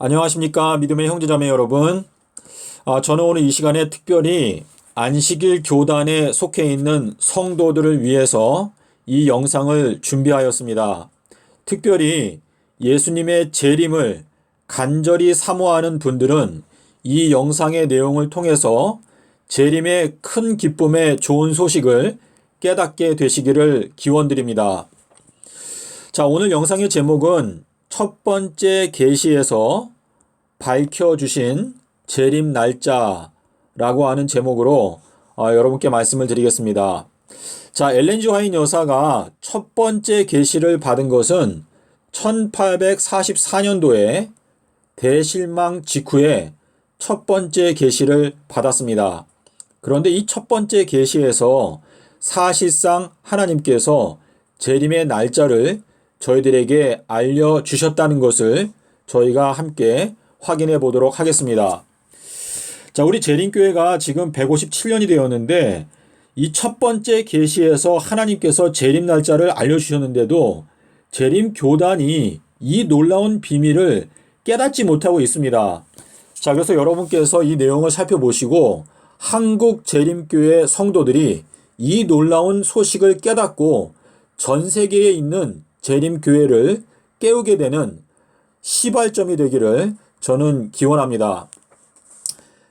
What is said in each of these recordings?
안녕하십니까 믿음의 형제자매 여러분. 저는 오늘 이 시간에 특별히 안식일 교단에 속해 있는 성도들을 위해서 이 영상을 준비하였습니다. 특별히 예수님의 재림을 간절히 사모하는 분들은 이 영상의 내용을 통해서 재림의 큰 기쁨의 좋은 소식을 깨닫게 되시기를 기원드립니다. 자, 오늘 영상의 제목은 첫 번째 계시에서 밝혀주신 재림 날짜라고 하는 제목으로 여러분께 말씀을 드리겠습니다. 자, 엘렌 G 화이트 여사가 첫 번째 계시를 받은 것은 1844년도에 대실망 직후에 첫 번째 계시를 받았습니다. 그런데 이 첫 번째 계시에서 사실상 하나님께서 재림의 날짜를 저희들에게 알려주셨다는 것을 저희가 함께 확인해 보도록 하겠습니다. 자, 우리 재림교회가 지금 157년이 되었는데 이 첫 번째 계시에서 하나님께서 재림 날짜를 알려주셨는데도 재림교단이 이 놀라운 비밀을 깨닫지 못하고 있습니다. 자, 그래서 여러분께서 이 내용을 살펴보시고 한국 재림교회 성도들이 이 놀라운 소식을 깨닫고 전 세계에 있는 재림교회를 깨우게 되는 시발점이 되기를 저는 기원합니다.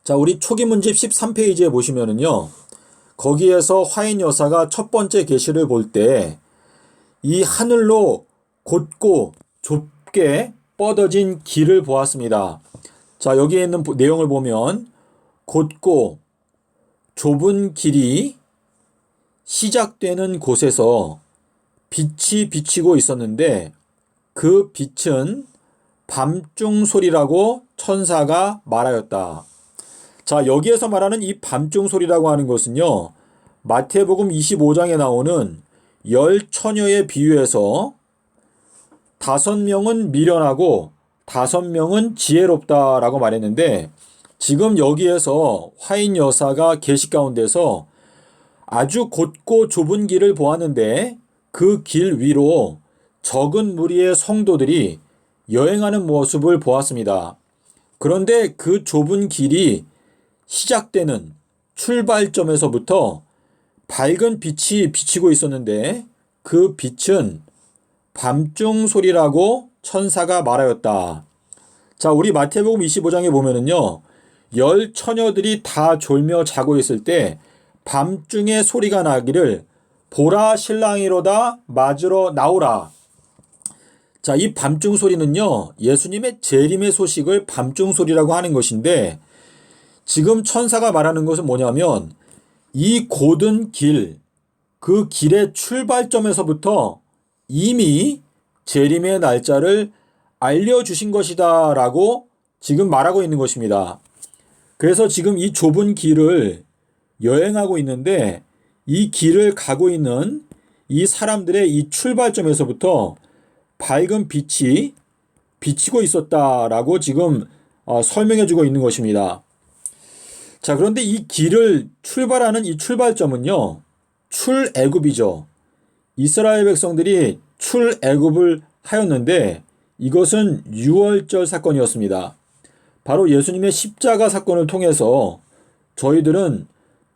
자, 우리 초기 문집 13페이지에 보시면은요, 거기에서 화인 여사가 첫 번째 계시를 볼 때 이 하늘로 곧고 좁게 뻗어진 길을 보았습니다. 자, 여기에 있는 내용을 보면 곧고 좁은 길이 시작되는 곳에서 빛이 비치고 있었는데 그 빛은 밤중 소리라고 천사가 말하였다. 자, 여기에서 말하는 이 밤중 소리라고 하는 것은요, 마태복음 25장에 나오는 열 처녀에 비유해서 5명은 미련하고 5명은 지혜롭다라고 말했는데, 지금 여기에서 화인 여사가 계시 가운데서 아주 곧고 좁은 길을 보았는데 그 길 위로 적은 무리의 성도들이 여행하는 모습을 보았습니다. 그런데 그 좁은 길이 시작되는 출발점에서부터 밝은 빛이 비치고 있었는데 그 빛은 밤중 소리라고 천사가 말하였다. 자, 우리 마태복음 25장에 보면은요, 열 처녀들이 다 졸며 자고 있을 때 밤중에 소리가 나기를 보라 신랑이로다 맞으러 나오라. 자, 이 밤중 소리는요, 예수님의 재림의 소식을 밤중 소리라고 하는 것인데, 지금 천사가 말하는 것은 뭐냐면 이 곧은 길, 그 길의 출발점에서부터 이미 재림의 날짜를 알려주신 것이다 라고 지금 말하고 있는 것입니다. 그래서 지금 이 좁은 길을 여행하고 있는데 이 길을 가고 있는 이 사람들의 이 출발점에서부터 밝은 빛이 비치고 있었다라고 지금 설명해주고 있는 것입니다. 자, 그런데 이 길을 출발하는 이 출발점은요, 출애굽이죠. 이스라엘 백성들이 출애굽을 하였는데 이것은 유월절 사건이었습니다. 바로 예수님의 십자가 사건을 통해서 저희들은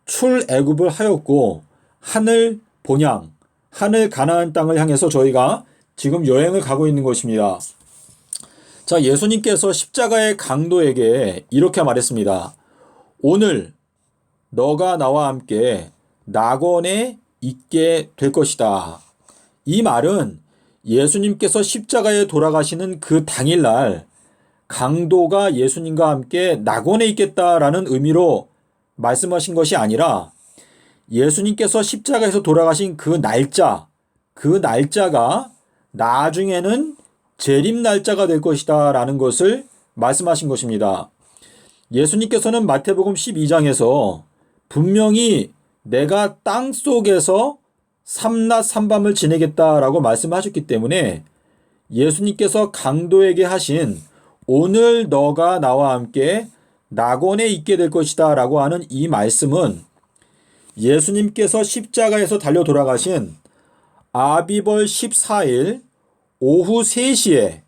출애굽을 하였고 하늘 본향, 하늘 가나안 땅을 향해서 저희가 지금 여행을 가고 있는 것입니다. 자, 예수님께서 십자가의 강도에게 이렇게 말했습니다. 오늘 너가 나와 함께 낙원에 있게 될 것이다. 이 말은 예수님께서 십자가에 돌아가시는 그 당일날 강도가 예수님과 함께 낙원에 있겠다라는 의미로 말씀하신 것이 아니라 예수님께서 십자가에서 돌아가신 그 날짜가 나중에는 재림 날짜가 될 것이다 라는 것을 말씀하신 것입니다. 예수님께서는 마태복음 12장에서 분명히 내가 땅 속에서 삼낮 삼밤을 지내겠다라고 말씀하셨기 때문에 예수님께서 강도에게 하신 오늘 너가 나와 함께 낙원에 있게 될 것이다 라고 하는 이 말씀은 예수님께서 십자가에서 달려 돌아가신 아비벌 14일 오후 3시에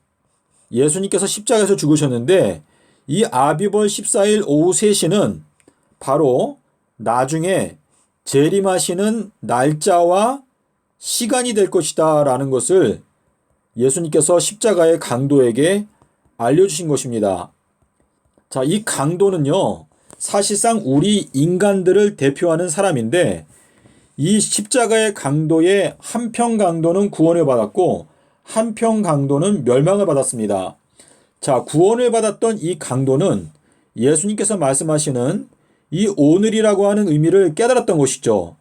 예수님께서 십자가에서 죽으셨는데 이 아비벌 14일 오후 3시는 바로 나중에 재림하시는 날짜와 시간이 될 것이다 라는 것을 예수님께서 십자가의 강도에게 알려주신 것입니다. 자, 이 강도는요, 사실상 우리 인간들을 대표하는 사람인데 이 십자가의 강도의 한편 강도는 구원을 받았고 한편 강도는 멸망을 받았습니다. 자, 구원을 받았던 이 강도는 예수님께서 말씀하시는 이 오늘이라고 하는 의미를 깨달았던 것이죠.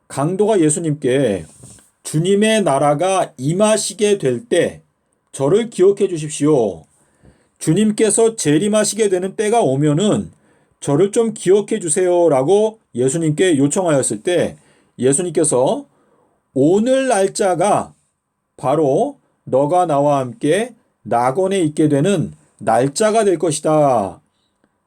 강도가 예수님께 주님의 나라가 임하시게 될 때 저를 기억해 주십시오. 주님께서 재림하시게 되는 때가 오면은 저를 좀 기억해 주세요 라고 예수님께 요청하였을 때 예수님께서 오늘 날짜가 바로 너가 나와 함께 낙원에 있게 되는 날짜가 될 것이다.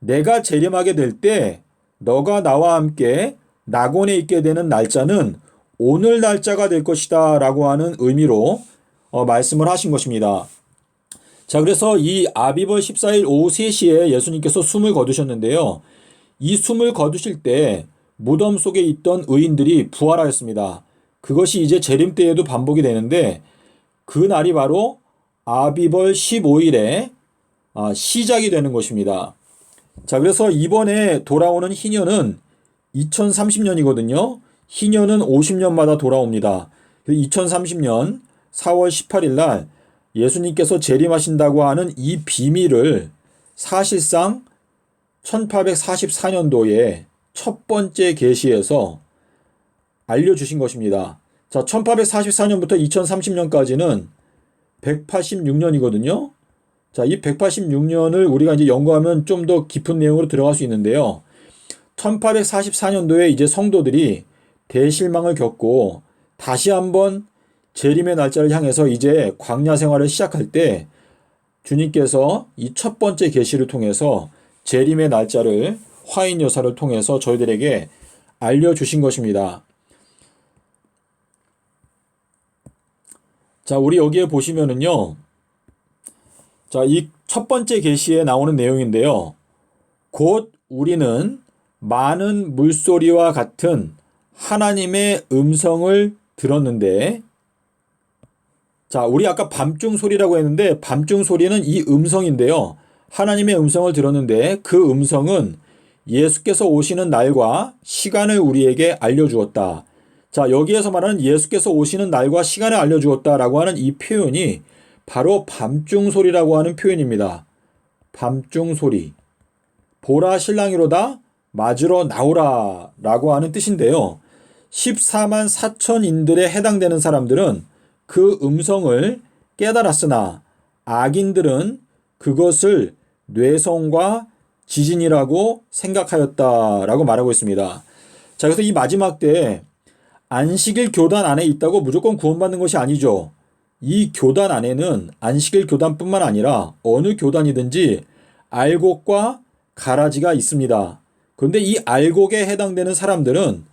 내가 재림하게 될 때 너가 나와 함께 낙원에 있게 되는 날짜는 오늘 날짜가 될 것이다 라고 하는 의미로 말씀을 하신 것입니다. 자, 그래서 이 아비벌 14일 오후 3시에 예수님께서 숨을 거두셨는데요. 이 숨을 거두실 때 무덤 속에 있던 의인들이 부활하였습니다. 그것이 이제 재림 때에도 반복이 되는데 그 날이 바로 아비벌 15일에 시작이 되는 것입니다. 자, 그래서 이번에 돌아오는 희년은 2030년이거든요. 희년은 50년마다 돌아옵니다. 2030년 4월 18일 날 예수님께서 재림하신다고 하는 이 비밀을 사실상 1844년도에 첫 번째 계시에서 알려주신 것입니다. 자, 1844년부터 2030년까지는 186년이거든요. 자, 이 186년을 우리가 이제 연구하면 좀 더 깊은 내용으로 들어갈 수 있는데요. 1844년도에 이제 성도들이 대실망을 겪고 다시 한번 재림의 날짜를 향해서 이제 광야 생활을 시작할 때 주님께서 이 첫 번째 계시를 통해서 재림의 날짜를 화인 여사를 통해서 저희들에게 알려주신 것입니다. 자, 우리 여기에 보시면은요. 자, 이 첫 번째 계시에 나오는 내용인데요. 곧 우리는 많은 물소리와 같은 하나님의 음성을 들었는데, 자, 우리 아까 밤중 소리라고 했는데 밤중 소리는 이 음성인데요. 하나님의 음성을 들었는데 그 음성은 예수께서 오시는 날과 시간을 우리에게 알려주었다. 자, 여기에서 말하는 예수께서 오시는 날과 시간을 알려주었다라고 하는 이 표현이 바로 밤중 소리라고 하는 표현입니다. 밤중 소리. 보라 신랑이로다 맞으러 나오라 라고 하는 뜻인데요. 14만 4천인들에 해당되는 사람들은 그 음성을 깨달았으나 악인들은 그것을 뇌성과 지진이라고 생각하였다라고 말하고 있습니다. 자, 그래서 이 마지막 때에 안식일 교단 안에 있다고 무조건 구원받는 것이 아니죠. 이 교단 안에는 안식일 교단뿐만 아니라 어느 교단이든지 알곡과 가라지가 있습니다. 그런데 이 알곡에 해당되는 사람들은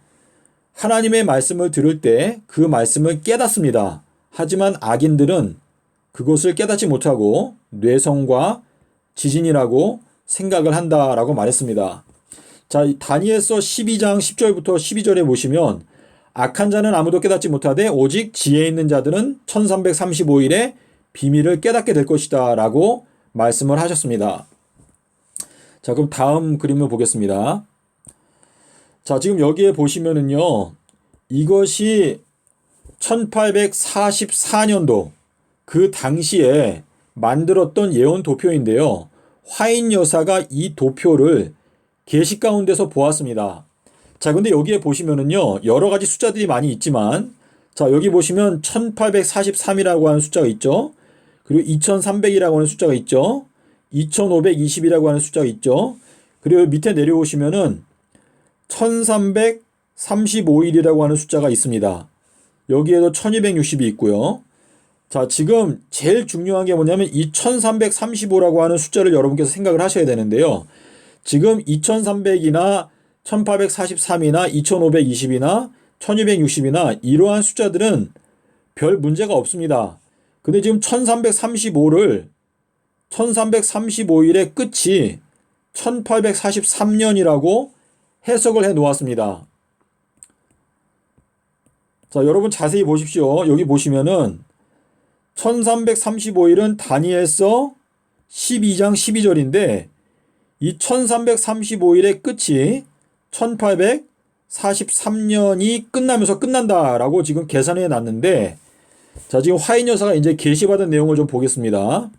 하나님의 말씀을 들을 때 그 말씀을 깨닫습니다. 하지만 악인들은 그것을 깨닫지 못하고 뇌성과 지진이라고 생각을 한다라고 말했습니다. 자, 다니엘서 12장 10절부터 12절에 보시면 악한 자는 아무도 깨닫지 못하되 오직 지혜 있는 자들은 1335일에 비밀을 깨닫게 될 것이다 라고 말씀을 하셨습니다. 자, 그럼 다음 그림을 보겠습니다. 자, 지금 여기에 보시면은요, 이것이 1844년도 그 당시에 만들었던 예언 도표인데요. 화인 여사가 이 도표를 계시 가운데서 보았습니다. 자, 근데 여기에 보시면은요, 여러 가지 숫자들이 많이 있지만, 자, 여기 보시면 1843이라고 하는 숫자가 있죠. 그리고 2300이라고 하는 숫자가 있죠. 2520이라고 하는 숫자가 있죠. 그리고 밑에 내려오시면은 1335일이라고 하는 숫자가 있습니다. 여기에도 1260이 있고요. 자, 지금 제일 중요한 게 뭐냐면 이 1335라고 하는 숫자를 여러분께서 생각을 하셔야 되는데요. 지금 2300이나 1843이나 2520이나 1260이나 이러한 숫자들은 별 문제가 없습니다. 근데 지금 1335를 1335일의 끝이 1843년이라고 해석을 해 놓았습니다. 자, 여러분 자세히 보십시오. 여기 보시면은 1335일은 다니엘서 12장 12절인데 이 1335일의 끝이 1843년이 끝나면서 끝난다라고 지금 계산해 놨는데, 자, 지금 화인 여사가 이제 계시받은 내용을 좀 보겠습니다.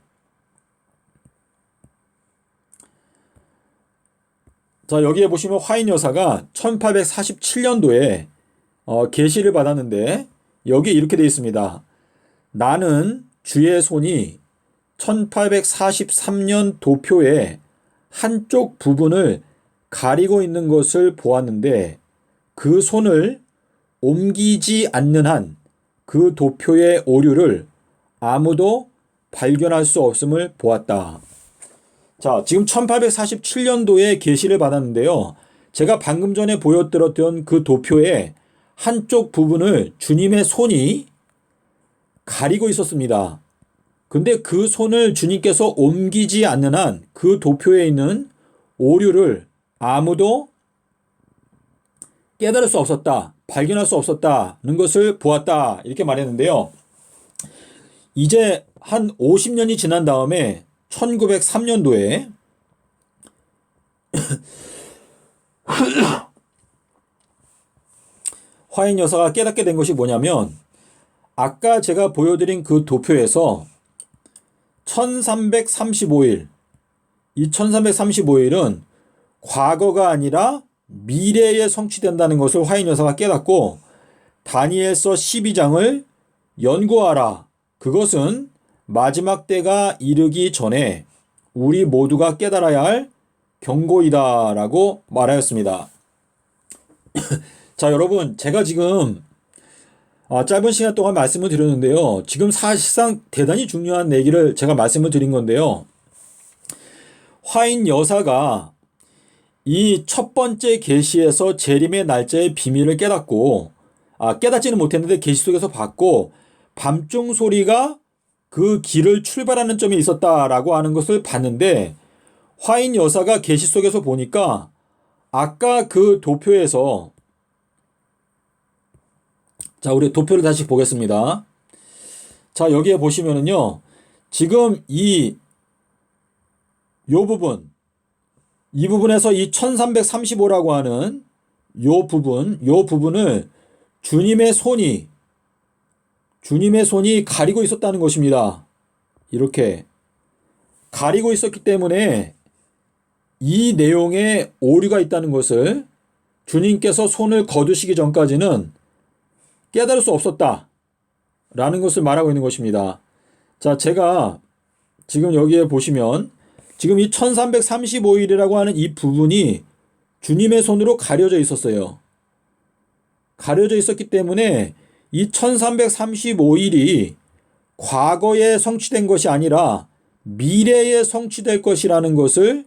자, 여기에 보시면 화인 여사가 1847년도에 계시를 받았는데 여기 이렇게 되어 있습니다. 나는 주의 손이 1843년 도표의 한쪽 부분을 가리고 있는 것을 보았는데 그 손을 옮기지 않는 한 그 도표의 오류를 아무도 발견할 수 없음을 보았다. 자, 지금 1847년도에 계시를 받았는데요. 제가 방금 전에 보여드렸던 그 도표의 한쪽 부분을 주님의 손이 가리고 있었습니다. 근데 그 손을 주님께서 옮기지 않는 한 그 도표에 있는 오류를 아무도 깨달을 수 없었다, 발견할 수 없었다는 것을 보았다, 이렇게 말했는데요. 이제 한 50년이 지난 다음에 1903년도에 화인 여사가 깨닫게 된 것이 뭐냐면, 아까 제가 보여드린 그 도표에서 1335일, 이 1335일은 과거가 아니라 미래에 성취된다는 것을 화인 여사가 깨닫고 다니엘서 12장을 연구하라. 그것은 마지막 때가 이르기 전에 우리 모두가 깨달아야 할 경고이다 라고 말하였습니다. 자, 여러분, 제가 지금 짧은 시간 동안 말씀을 드렸는데요. 지금 사실상 대단히 중요한 얘기를 제가 말씀을 드린 건데요. 화인 여사가 이 첫 번째 계시에서 재림의 날짜의 비밀을 깨닫고, 깨닫지는 못했는데 계시 속에서 봤고, 밤중 소리가 그 길을 출발하는 점이 있었다라고 하는 것을 봤는데, 화인 여사가 계시 속에서 보니까 아까 그 도표에서, 자, 우리 도표를 다시 보겠습니다. 자, 여기에 보시면은요, 지금 요 부분, 이 부분에서 이 1335라고 하는 요 부분을 주님의 손이 가리고 있었다는 것입니다. 이렇게 가리고 있었기 때문에 이 내용에 오류가 있다는 것을 주님께서 손을 거두시기 전까지는 깨달을 수 없었다 라는 것을 말하고 있는 것입니다. 자, 제가 지금 여기에 보시면 지금 이 1335일이라고 하는 이 부분이 주님의 손으로 가려져 있었어요. 가려져 있었기 때문에 이 1335일이 과거에 성취된 것이 아니라 미래에 성취될 것이라는 것을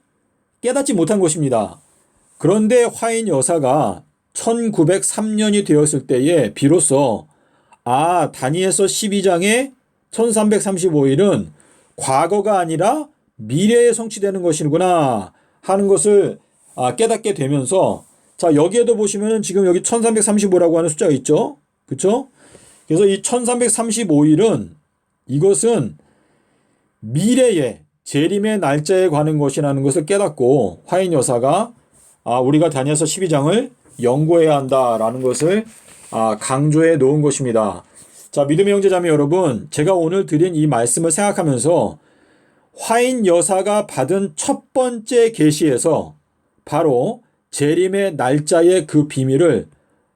깨닫지 못한 것입니다. 그런데 화인 여사가 1903년이 되었을 때에 비로소 다니엘서 12장의 1335일은 과거가 아니라 미래에 성취되는 것이구나 하는 것을 깨닫게 되면서, 자, 여기에도 보시면은 지금 여기 1335라고 하는 숫자가 있죠. 그쵸? 그래서 이 1335일은 이것은 미래의 재림의 날짜에 관한 것이라는 것을 깨닫고 화인 여사가 우리가 다니엘서 12장을 연구해야 한다라는 것을 강조해 놓은 것입니다. 자, 믿음의 형제자매 여러분, 제가 오늘 드린 이 말씀을 생각하면서 화인 여사가 받은 첫 번째 계시에서 바로 재림의 날짜의 그 비밀을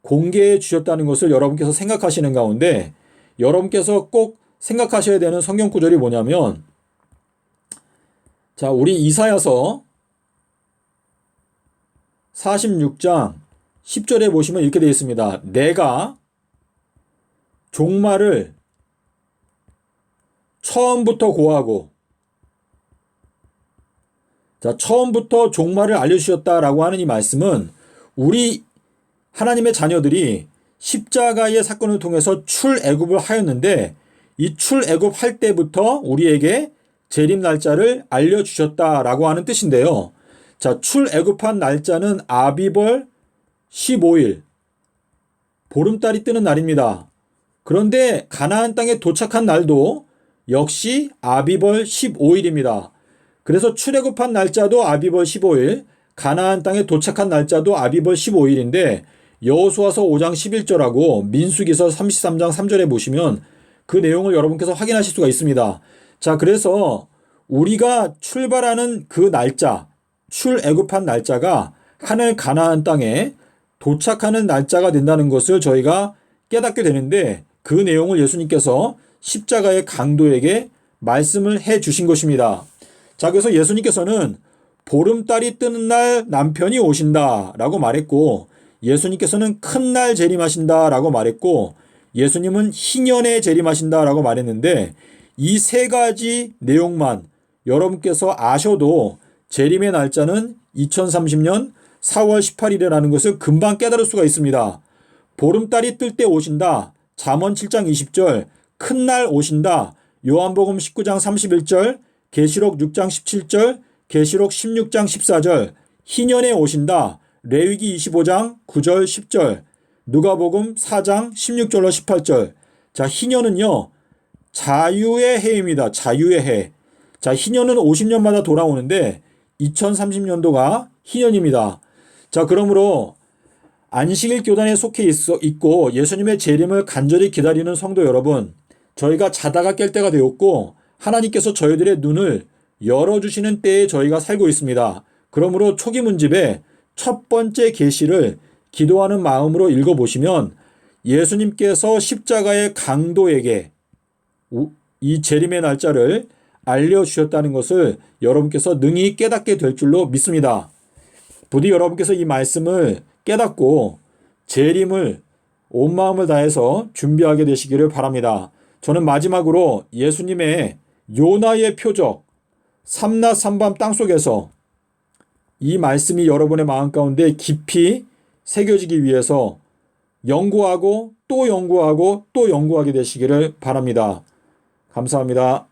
공개해 주셨다는 것을 여러분께서 생각하시는 가운데, 여러분께서 꼭 생각하셔야 되는 성경 구절이 뭐냐면, 자, 우리 이사야서 46장 10절에 보시면 이렇게 되어 있습니다. 내가 종말을 처음부터 고하고, 자, 처음부터 종말을 알려주셨다라고 하는 이 말씀은 우리 하나님의 자녀들이 십자가의 사건을 통해서 출애굽을 하였는데, 이 출애굽할 때부터 우리에게 재림 날짜를 알려주셨다라고 하는 뜻인데요. 자, 출애굽한 날짜는 아비벌 15일, 보름달이 뜨는 날입니다. 그런데 가나안 땅에 도착한 날도 역시 아비벌 15일입니다. 그래서 출애굽한 날짜도 아비벌 15일, 가나안 땅에 도착한 날짜도 아비벌 15일인데 여호수아서 5장 11절하고 민수기서 33장 3절에 보시면 그 내용을 여러분께서 확인하실 수가 있습니다. 자, 그래서 우리가 출발하는 그 날짜, 출애굽한 날짜가 하늘 가나안 땅에 도착하는 날짜가 된다는 것을 저희가 깨닫게 되는데 그 내용을 예수님께서 십자가의 강도에게 말씀을 해 주신 것입니다. 자, 그래서 예수님께서는 보름달이 뜨는 날 남편이 오신다라고 말했고, 예수님께서는 큰 날 재림하신다라고 말했고, 예수님은 희년에 재림하신다라고 말했는데 이 세 가지 내용만 여러분께서 아셔도 재림의 날짜는 2030년 4월 18일이라는 것을 금방 깨달을 수가 있습니다. 보름달이 뜰 때 오신다. 잠언 7장 20절. 큰 날 오신다. 요한복음 19장 31절. 계시록 6장 17절. 계시록 16장 14절. 희년에 오신다. 레위기 25장 9절 10절. 누가복음 4장 16절로 18절. 자, 희년은요, 자유의 해입니다. 자유의 해. 자, 희년은 50년마다 돌아오는데 2030년도가 희년입니다. 자, 그러므로 안식일 교단에 속해 있고 예수님의 재림을 간절히 기다리는 성도 여러분, 저희가 자다가 깰 때가 되었고 하나님께서 저희들의 눈을 열어주시는 때에 저희가 살고 있습니다. 그러므로 초기문집의 첫 번째 계시를 기도하는 마음으로 읽어보시면 예수님께서 십자가의 강도에게 이 재림의 날짜를 알려주셨다는 것을 여러분께서 능히 깨닫게 될 줄로 믿습니다. 부디 여러분께서 이 말씀을 깨닫고 재림을 온 마음을 다해서 준비하게 되시기를 바랍니다. 저는 마지막으로 예수님의 요나의 표적 삼낮 삼밤 땅속에서 이 말씀이 여러분의 마음 가운데 깊이 새겨지기 위해서 연구하고 또 연구하고 또 연구하게 되시기를 바랍니다. 감사합니다.